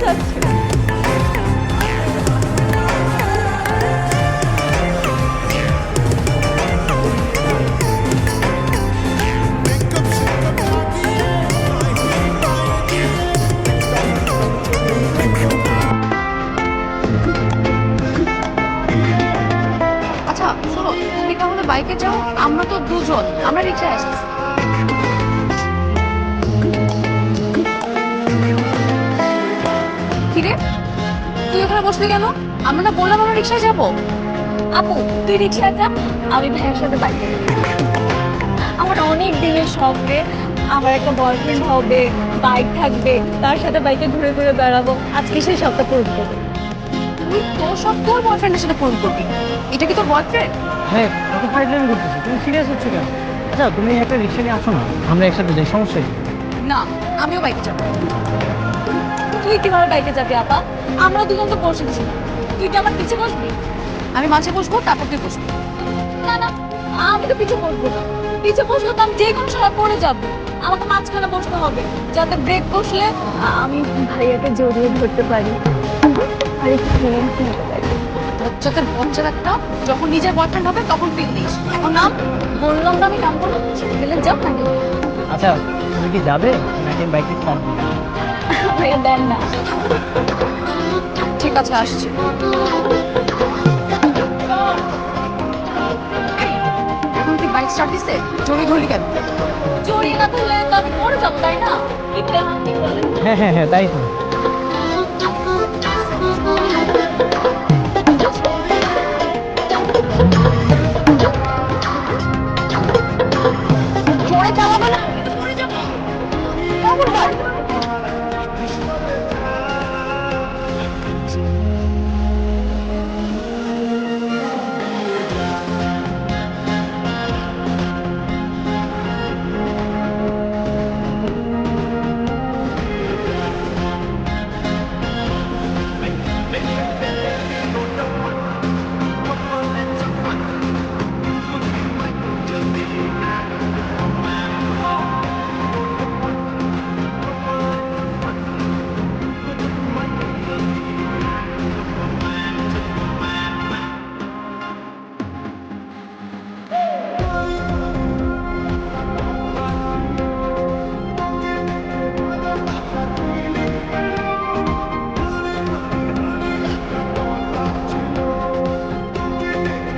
যাচ্ছে। আচ্ছা শোনো, তুমি তাহলে বাইকে যাও, আমরা তো দুজন, আমরা রিক্সায় আসছি। কিরে, তুই ওখানে বসলি কেন? আমরা না বললাম আমরা রিক্সায় যাবো। আপু তুই রিক্সায় যা, আমি ভাইয়ের সাথে বাইকে যাবো। আমার অনেক দিনের শখ রে, আমার একটা বয়ফ্রেন্ড হবে, বাইক থাকবে, তার সাথে বাইকে ঘুরে ঘুরে বেড়াবো। আজকে সেই শখটা পূরণ করবো। তুই তোর শখ তোর বয়ফ্রেন্ডের সাথে পূরণ করবি? এটা কি তোর বয়ফ্রেন্ড? হ্যাঁ, কত ফাইজলামি করতেছো, তুমি সিরিয়াস হচ্ছে কেন? আচ্ছা তুমি একটা রিক্সা নিয়ে আসো না, আমরা একসাথে যাই, সমস্যা কি? না, আমিও বাইকে যাবো। তুই কিভাবে বাইকে যাবি আপা? আমরা দুজন তো বসেছি, তুই কি আমার পিছে বসবি? আমি মাঝে বসবো, তারপর তুই বসবি। না না, আমি তো পিছে বসবো না। পিছে বসলে তো আমি যে কোনো সময় পড়ে যাবো। আমাকে মাঝখানে বসতে হবে, যাতে ব্রেক বসলে আমি ভাইয়াকে জড়িয়ে ধরতে পারি আর একটু ফিলিংস নিতে পারি। বচ্চাদের বচ্চার একটা, যখন নিজের বয়ফ্রেন্ড হবে তখন ফিল দিস। এখন নাম বললাম না, আমি নাম বলবো, গেলে যাও নাকি? আচ্ছা তুমি কি যাবে নাকি বাইকে স্টার্ট দিবে? ভাইয়া দেন না। ঠিক আছে আসছি। এখন তুই বাইক স্টার্ট দিছে, জড়িয়ে ধরলি কেন? জড়িয়ে না ধরলে তো আমি পড়ে যাবো, তাই না? কি বলেন? হ্যাঁ হ্যাঁ হ্যাঁ, তাই তো। জোরে চালাবে না, আমি তো পড়ে যাবো। খবরদার।